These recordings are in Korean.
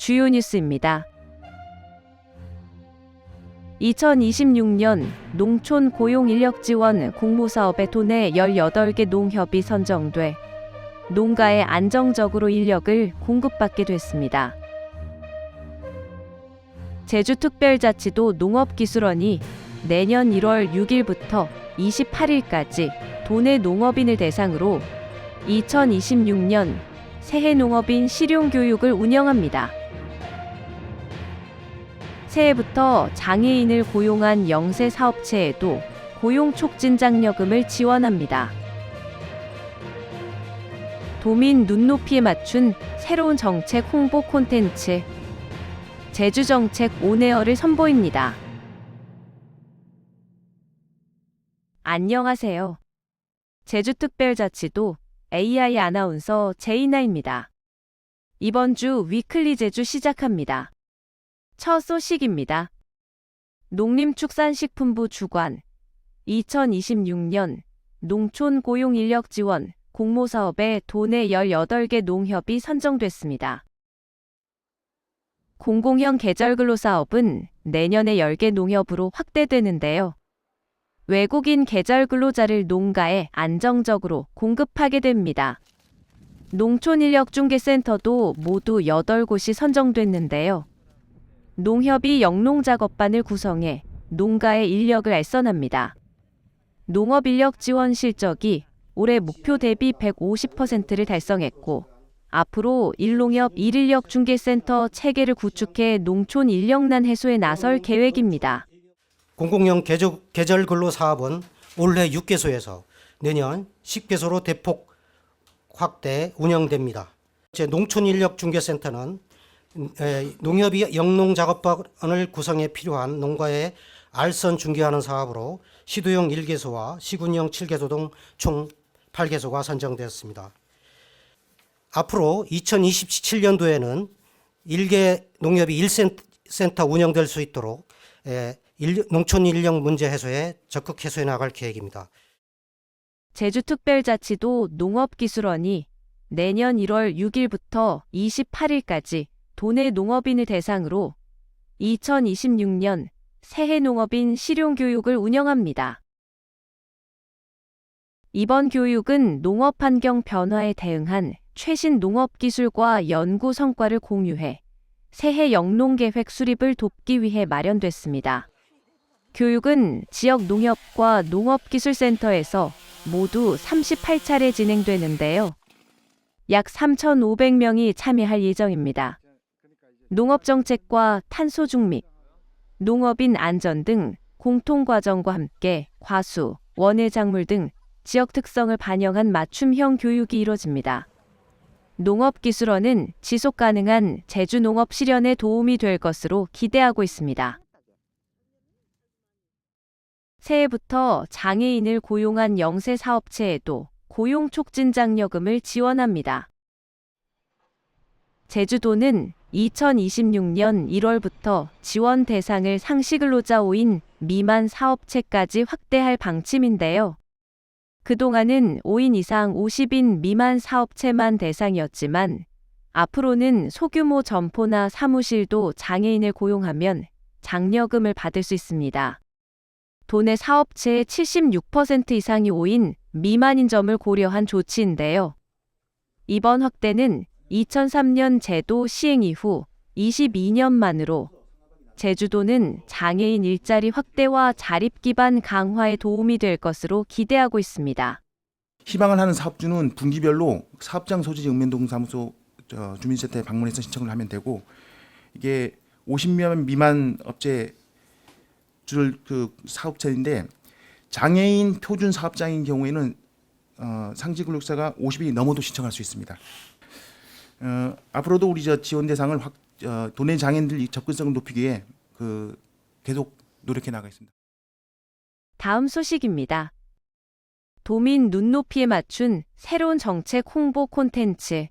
주요 뉴스입니다. 2026년 농촌 고용 인력 지원 공모사업에 도내 18개 농협이 선정돼 농가에 안정적으로 인력을 공급받게 됐습니다. 제주특별자치도 농업기술원이 내년 1월 6일부터 28일까지 도내 농업인을 대상으로 2026년 새해 농업인 실용교육을 운영합니다. 새해부터 장애인을 고용한 영세 사업체에도 고용촉진장려금을 지원합니다. 도민 눈높이에 맞춘 새로운 정책 홍보 콘텐츠 제주정책 온에어를 선보입니다. 안녕하세요. 제주특별자치도 AI 아나운서 제이나입니다. 이번 주 위클리 제주 시작합니다. 첫 소식입니다. 농림축산식품부 주관 2026년 농촌 고용인력 지원 공모사업에 도내 18개 농협이 선정됐습니다. 공공형 계절근로사업은 내년에 10개 농협으로 확대되는데요. 외국인 계절근로자를 농가에 안정적으로 공급하게 됩니다. 농촌인력중개센터도 모두 8곳이 선정됐는데요. 농협이 영농작업반을 구성해 농가의 인력을 알선합니다. 농업인력 지원 실적이 올해 목표 대비 150%를 달성했고 앞으로 일농협 일인력중개센터 체계를 구축해 농촌 인력난 해소에 나설 계획입니다. 공공형 계절근로사업은 올해 6개소에서 내년 10개소로 대폭 확대 운영됩니다. 농촌인력중개센터는 농협이 영농작업반을 구성해 필요한 농가에 알선 중개하는 사업으로 시도형 1개소와 시군형 7개소 등 총 8개소가 선정되었습니다. 앞으로 2027년도에는 1개 농협이 1센터 운영될 수 있도록 농촌 인력 문제 해소에 적극 해소해 나갈 계획입니다. 제주특별자치도 농업기술원이 내년 1월 6일부터 28일까지 도내 농업인을 대상으로 2026년 새해 농업인 실용교육을 운영합니다. 이번 교육은 농업 환경 변화에 대응한 최신 농업 기술과 연구 성과를 공유해 새해 영농계획 수립을 돕기 위해 마련됐습니다. 교육은 지역 농협과 농업기술센터에서 모두 38차례 진행되는데요. 약 3,500명이 참여할 예정입니다. 농업정책과 탄소 중립, 농업인 안전 등 공통과정과 함께 과수, 원예작물 등 지역 특성을 반영한 맞춤형 교육이 이뤄집니다. 농업기술원은 지속가능한 제주농업 실현에 도움이 될 것으로 기대하고 있습니다. 새해부터 장애인을 고용한 영세 사업체에도 고용촉진장려금을 지원합니다. 제주도는 2026년 1월부터 지원 대상을 상시근로자 5인 미만 사업체까지 확대할 방침인데요. 그동안은 5인 이상 50인 미만 사업체만 대상이었지만 앞으로는 소규모 점포나 사무실도 장애인을 고용하면 장려금을 받을 수 있습니다. 도내 사업체의 76% 이상이 5인 미만인 점을 고려한 조치인데요. 이번 확대는 2003년 제도 시행 이후 22년 만으로 제주도는 장애인 일자리 확대와 자립 기반 강화에 도움이 될 것으로 기대하고 있습니다. 희망을 하는 사업주는 분기별로 사업장 소재지 읍면동사무소 주민센터에 방문해서 신청을 하면 되고 이게 50명 미만 업체 줄 그 사업체인데 장애인 표준 사업장인 경우에는 상지근로자가 50이 넘어도 신청할 수 있습니다. 앞으로도 우리 지원 대상을 도내 장애인들 접근성을 높이기 위해 계속 노력해 나가겠습니다. 다음 소식입니다. 도민 눈높이에 맞춘 새로운 정책 홍보 콘텐츠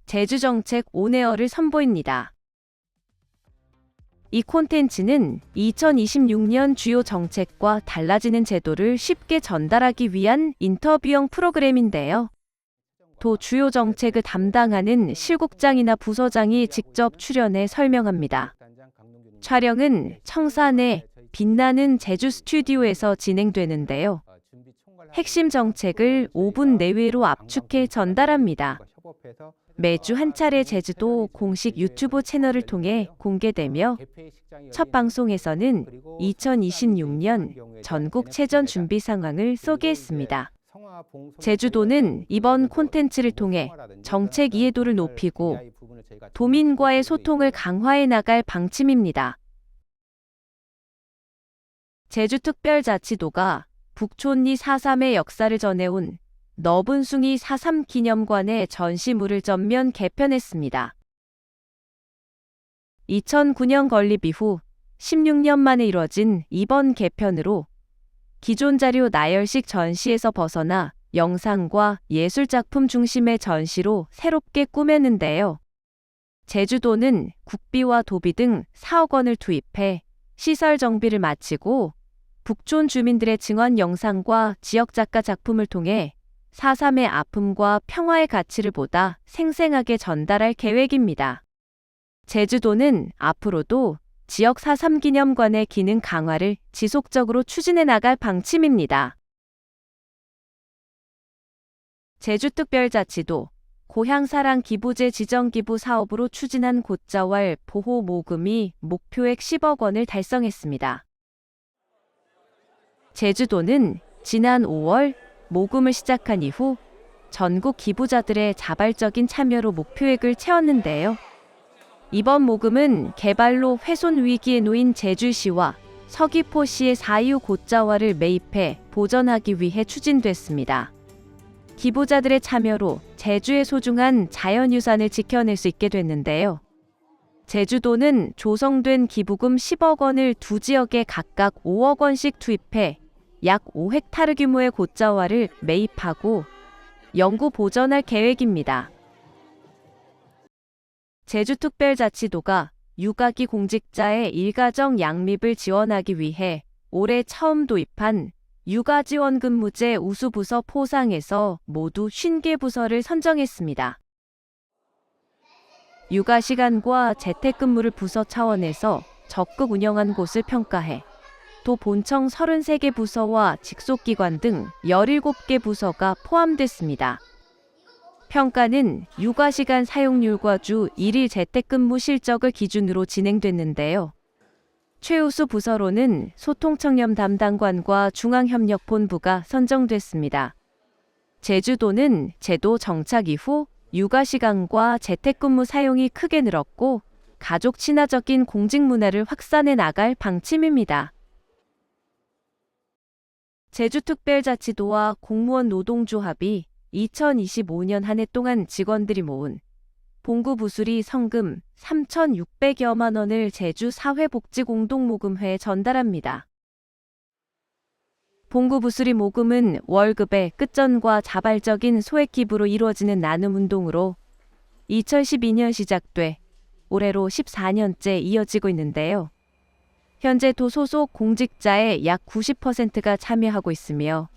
제주정책 온에어를 선보입니다. 이 콘텐츠는 2026년 주요 정책과 달라지는 제도를 쉽게 전달하기 위한 인터뷰형 프로그램인데요. 도 주요 정책을 담당하는 실국장이나 부서장이 직접 출연해 설명합니다. 촬영은 청산의 빛나는 제주 스튜디오에서 진행되는데요. 핵심 정책을 5분 내외로 압축해 전달합니다. 매주 한 차례 제주도 공식 유튜브 채널을 통해 공개되며 첫 방송에서는 2026년 전국 체전 준비 상황을 소개했습니다. 제주도는 이번 콘텐츠를 통해 정책 이해도를 높이고 도민과의 소통을 강화해 나갈 방침입니다. 제주특별자치도가 북촌리 4.3의 역사를 전해온 너분숭이 4.3 기념관의 전시물을 전면 개편했습니다. 2009년 건립 이후 16년 만에 이뤄진 이번 개편으로 기존 자료 나열식 전시에서 벗어나 영상과 예술작품 중심의 전시로 새롭게 꾸몄는데요. 제주도는 국비와 도비 등 4억 원을 투입해 시설 정비를 마치고 북촌 주민들의 증언 영상과 지역작가 작품을 통해 4.3의 아픔과 평화의 가치를 보다 생생하게 전달할 계획입니다. 제주도는 앞으로도 지역 4.3 기념관의 기능 강화를 지속적으로 추진해 나갈 방침입니다. 제주특별자치도 고향사랑 기부제 지정기부 사업으로 추진한 곶자왈 보호 모금이 목표액 10억 원을 달성했습니다. 제주도는 지난 5월 모금을 시작한 이후 전국 기부자들의 자발적인 참여로 목표액을 채웠는데요. 이번 모금은 개발로 훼손 위기에 놓인 제주시와 서귀포시의 4.25 곶자왈을 매입해 보전하기 위해 추진됐습니다. 기부자들의 참여로 제주의 소중한 자연유산을 지켜낼 수 있게 됐는데요. 제주도는 조성된 기부금 10억 원을 두 지역에 각각 5억 원씩 투입해 약 5헥타르 규모의 곶자왈을 매입하고 영구 보전할 계획입니다. 제주특별자치도가 육아기 공직자의 일가정 양립을 지원하기 위해 올해 처음 도입한 육아지원근무제 우수부서 포상에서 모두 50개 부서를 선정했습니다. 육아시간과 재택근무를 부서 차원에서 적극 운영한 곳을 평가해 도 본청 33개 부서와 직속기관 등 17개 부서가 포함됐습니다. 평가는 육아시간 사용률과 주 1일 재택근무 실적을 기준으로 진행됐는데요. 최우수 부서로는 소통청렴 담당관과 중앙협력본부가 선정됐습니다. 제주도는 제도 정착 이후 육아시간과 재택근무 사용이 크게 늘었고 가족 친화적인 공직 문화를 확산해 나갈 방침입니다. 제주특별자치도와 공무원 노동조합이 2025년 한 해 동안 직원들이 모은 봉구 부수리 성금 3,600여만 원을 제주 사회복지공동모금회에 전달합니다. 봉구 부수리 모금은 월급의 끝전과 자발적인 소액 기부로 이루어지는 나눔 운동으로 2012년 시작돼 올해로 14년째 이어지고 있는데요. 현재 도 소속 공직자의 약 90%가 참여하고 있으며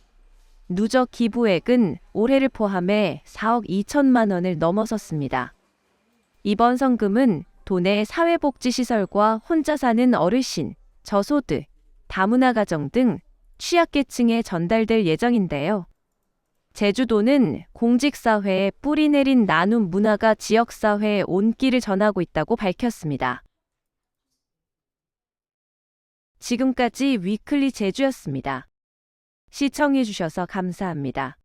누적 기부액은 올해를 포함해 4억 2천만 원을 넘어섰습니다. 이번 성금은 도내 사회복지시설과 혼자 사는 어르신, 저소득, 다문화 가정 등 취약계층에 전달될 예정인데요. 제주도는 공직사회에 뿌리 내린 나눔 문화가 지역사회에 온기를 전하고 있다고 밝혔습니다. 지금까지 위클리 제주였습니다. 시청해주셔서 감사합니다.